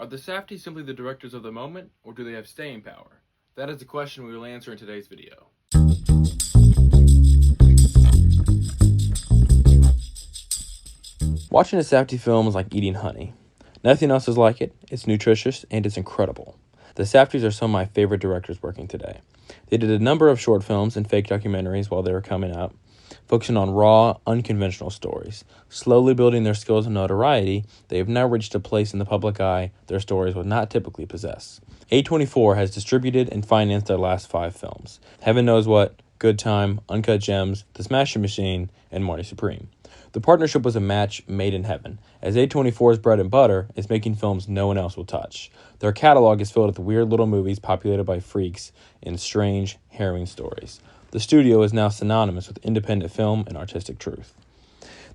Are the Safdies simply the directors of the moment, or do they have staying power? That is the question we will answer in today's video. Watching a Safdie film is like eating honey. Nothing else is like it. It's nutritious and it's incredible. The Safdies are some of my favorite directors working today. They did a number of short films and fake documentaries while they were coming up, focusing on raw, unconventional stories. Slowly building their skills and notoriety, they have now reached a place in the public eye their stories would not typically possess. A24 has distributed and financed their last 5 films. Heaven Knows What, Good Time, Uncut Gems, The Smashing Machine, and Marty Supreme. The partnership was a match made in heaven, as A24's bread and butter is making films no one else will touch. Their catalog is filled with weird little movies populated by freaks and strange, harrowing stories. The studio is now synonymous with independent film and artistic truth.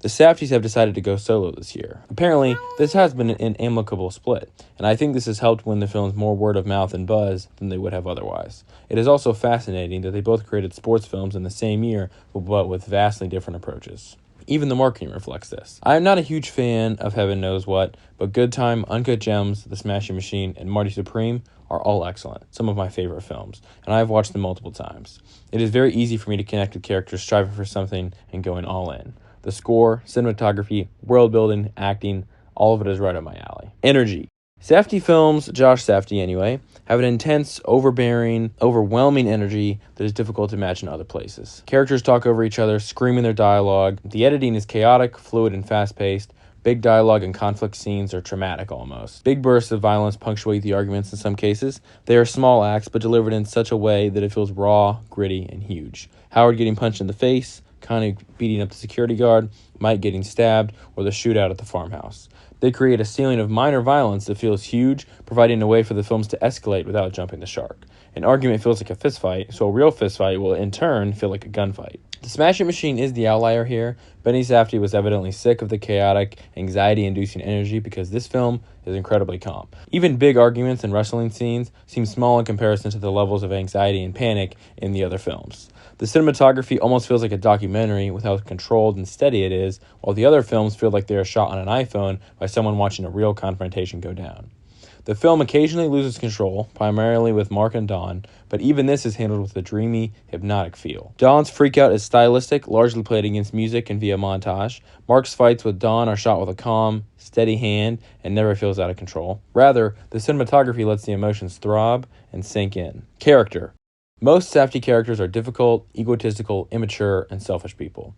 The Safdies have decided to go solo this year. Apparently, this has been an amicable split, and I think this has helped win the films more word of mouth and buzz than they would have otherwise. It is also fascinating that they both created sports films in the same year, but with vastly different approaches. Even the marketing reflects this. I am not a huge fan of Heaven Knows What, but Good Time, Uncut Gems, The Smashing Machine, and Marty Supreme are all excellent, some of my favorite films, and I have watched them multiple times. It is very easy for me to connect with characters striving for something and going all in. The score, cinematography, world building, acting, all of it is right up my alley. Energy. Safdie films, Josh Safdie anyway, have an intense, overbearing, overwhelming energy that is difficult to match in other places. Characters talk over each other, screaming their dialogue. The editing is chaotic, fluid, and fast-paced. Big dialogue and conflict scenes are traumatic almost. Big bursts of violence punctuate the arguments in some cases. They are small acts, but delivered in such a way that it feels raw, gritty, and huge. Howard getting punched in the face, Connie beating up the security guard, Mike getting stabbed, or the shootout at the farmhouse. They create a ceiling of minor violence that feels huge, providing a way for the films to escalate without jumping the shark. An argument feels like a fistfight, so a real fistfight will in turn feel like a gunfight. The Smashing Machine is the outlier here. Benny Safdie was evidently sick of the chaotic, anxiety-inducing energy because this film is incredibly calm. Even big arguments and wrestling scenes seem small in comparison to the levels of anxiety and panic in the other films. The cinematography almost feels like a documentary with how controlled and steady it is, while the other films feel like they are shot on an iPhone by someone watching a real confrontation go down. The film occasionally loses control, primarily with Mark and Dawn, but even this is handled with a dreamy, hypnotic feel. Dawn's freakout is stylistic, largely played against music and via montage. Mark's fights with Dawn are shot with a calm, steady hand and never feels out of control. Rather, the cinematography lets the emotions throb and sink in. Character. Most Safdie characters are difficult, egotistical, immature, and selfish people.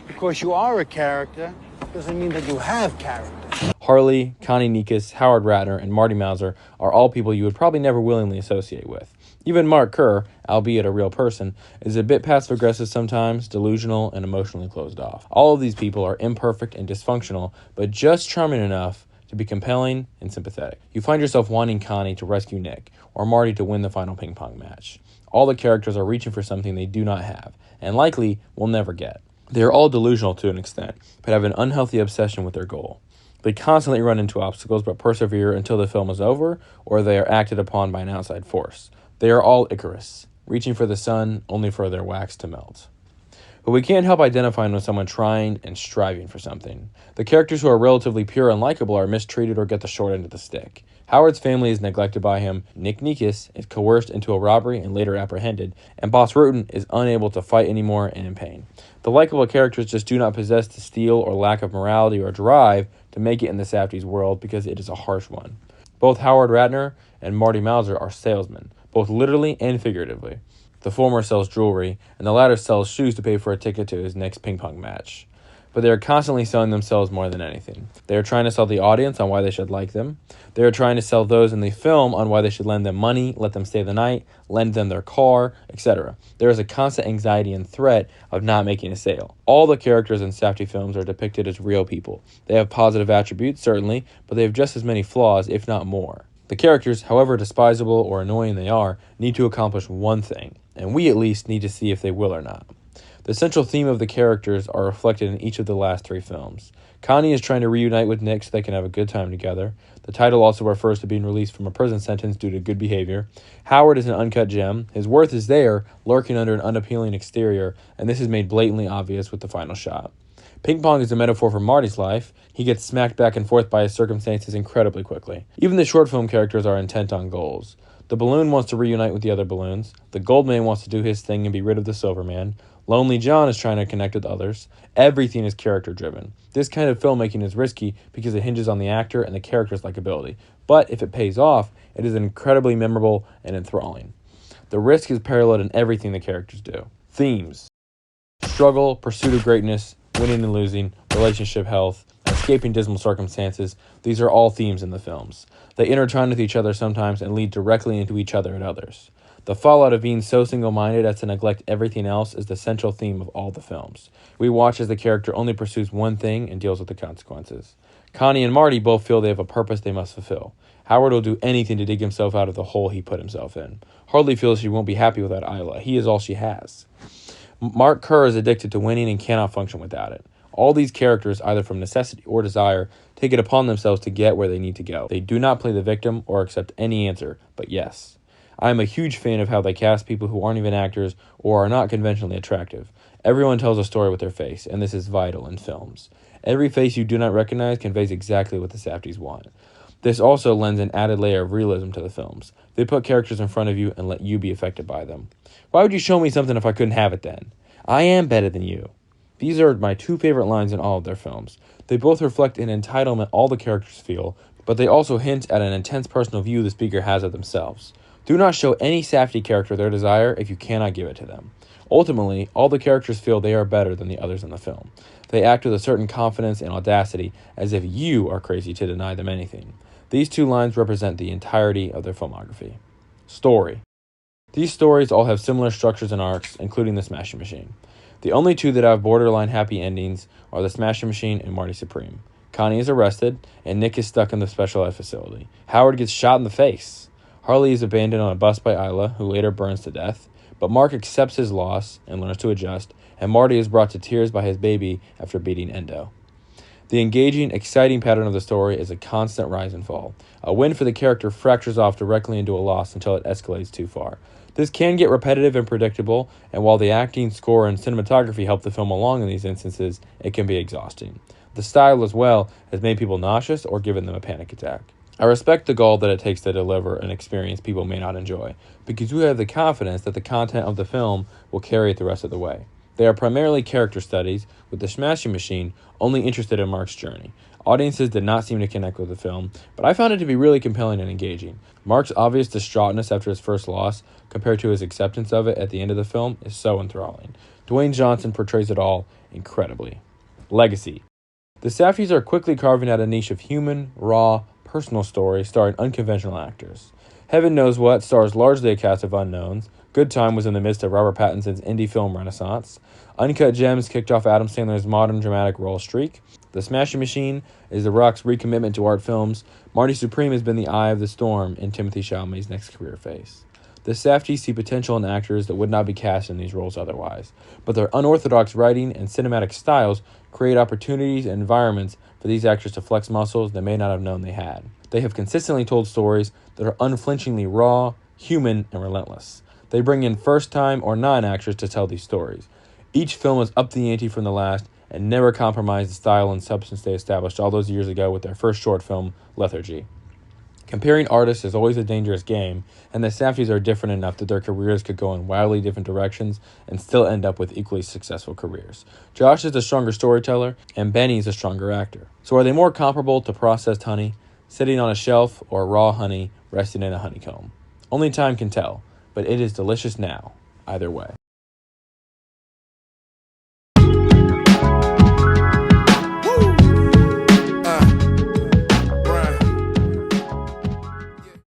Because you are a character doesn't mean that you have character. Harley, Connie Nikas, Howard Ratner, and Marty Mauser are all people you would probably never willingly associate with. Even Mark Kerr, albeit a real person, is a bit passive-aggressive sometimes, delusional, and emotionally closed off. All of these people are imperfect and dysfunctional, but just charming enough to be compelling and sympathetic. You find yourself wanting Connie to rescue Nick, or Marty to win the final ping pong match. All the characters are reaching for something they do not have, and likely will never get. They are all delusional to an extent, but have an unhealthy obsession with their goal. They constantly run into obstacles but persevere until the film is over, or they are acted upon by an outside force. They are all Icarus, reaching for the sun only for their wax to melt. But we can't help identifying with someone trying and striving for something. The characters who are relatively pure and likable are mistreated or get the short end of the stick. Howard's family is neglected by him, Nick Nikas is coerced into a robbery and later apprehended, and Boss Rutan is unable to fight anymore and in pain. The likable characters just do not possess the steel or lack of morality or drive to make it in the Safdies world because it is a harsh one. Both Howard Ratner and Marty Mauser are salesmen, both literally and figuratively. The former sells jewelry, and the latter sells shoes to pay for a ticket to his next ping pong match. But they are constantly selling themselves more than anything. They are trying to sell the audience on why they should like them. They are trying to sell those in the film on why they should lend them money, let them stay the night, lend them their car, etc. There is a constant anxiety and threat of not making a sale. All the characters in Safdie films are depicted as real people. They have positive attributes, certainly, but they have just as many flaws, if not more. The characters, however despisable or annoying they are, need to accomplish one thing, and we at least need to see if they will or not. The central theme of the characters are reflected in each of the last 3 films. Connie is trying to reunite with Nick so they can have a good time together. The title also refers to being released from a prison sentence due to good behavior. Howard is an uncut gem. His worth is there, lurking under an unappealing exterior, and this is made blatantly obvious with the final shot. Ping pong is a metaphor for Marty's life. He gets smacked back and forth by his circumstances incredibly quickly. Even the short film characters are intent on goals. The balloon wants to reunite with the other balloons. The gold man wants to do his thing and be rid of the silver man. Lonely John is trying to connect with others. Everything is character driven. This kind of filmmaking is risky because it hinges on the actor and the character's likability. But if it pays off, it is incredibly memorable and enthralling. The risk is paralleled in everything the characters do. Themes: struggle, pursuit of greatness, winning and losing, relationship health, escaping dismal circumstances. These are all themes in the films. They intertwine with each other sometimes and lead directly into each other and others. The fallout of being so single-minded as to neglect everything else is the central theme of all the films. We watch as the character only pursues one thing and deals with the consequences. Connie and Marty both feel they have a purpose they must fulfill. Howard will do anything to dig himself out of the hole he put himself in. Harley feels she won't be happy without Isla. He is all she has. Mark Kerr is addicted to winning and cannot function without it. All these characters, either from necessity or desire, take it upon themselves to get where they need to go. They do not play the victim or accept any answer, but yes. I am a huge fan of how they cast people who aren't even actors or are not conventionally attractive. Everyone tells a story with their face, and this is vital in films. Every face you do not recognize conveys exactly what the Safdies want. This also lends an added layer of realism to the films. They put characters in front of you and let you be affected by them. Why would you show me something if I couldn't have it then? I am better than you. These are my two favorite lines in all of their films. They both reflect an entitlement all the characters feel, but they also hint at an intense personal view the speaker has of themselves. Do not show any Safdie character their desire if you cannot give it to them. Ultimately, all the characters feel they are better than the others in the film. They act with a certain confidence and audacity, as if you are crazy to deny them anything. These two lines represent the entirety of their filmography. Story. These stories all have similar structures and arcs, including the Smashing Machine. The only two that have borderline happy endings are the Smashing Machine and Marty Supreme. Connie is arrested, and Nick is stuck in the special ed facility. Howard gets shot in the face. Harley is abandoned on a bus by Isla, who later burns to death. But Mark accepts his loss and learns to adjust, and Marty is brought to tears by his baby after beating Endo. The engaging, exciting pattern of the story is a constant rise and fall. A win for the character fractures off directly into a loss until it escalates too far. This can get repetitive and predictable, and while the acting, score, and cinematography help the film along in these instances, it can be exhausting. The style as well has made people nauseous or given them a panic attack. I respect the gall that it takes to deliver an experience people may not enjoy, because we have the confidence that the content of the film will carry it the rest of the way. They are primarily character studies, with the Smashing Machine only interested in Mark's journey. Audiences did not seem to connect with the film, but I found it to be really compelling and engaging. Mark's obvious distraughtness after his first loss, compared to his acceptance of it at the end of the film, is so enthralling. Dwayne Johnson portrays it all incredibly. Legacy. The Safdies are quickly carving out a niche of human, raw, personal stories starring unconventional actors. Heaven Knows What stars largely a cast of unknowns. Good Time was in the midst of Robert Pattinson's indie film renaissance. Uncut Gems kicked off Adam Sandler's modern dramatic role streak. The Smashing Machine is The Rock's recommitment to art films. Marty Supreme has been the eye of the storm in Timothée Chalamet's next career phase. The Safdies see potential in actors that would not be cast in these roles otherwise, but their unorthodox writing and cinematic styles create opportunities and environments for these actors to flex muscles they may not have known they had. They have consistently told stories that are unflinchingly raw, human, and relentless. They bring in first-time or non-actors to tell these stories. Each film has upped the ante from the last and never compromised the style and substance they established all those years ago with their first short film, Lethargy. Comparing artists is always a dangerous game, and the Safdies are different enough that their careers could go in wildly different directions and still end up with equally successful careers. Josh is a stronger storyteller, and Benny is a stronger actor. So are they more comparable to processed honey, sitting on a shelf, or raw honey resting in a honeycomb? Only time can tell, but it is delicious now, either way.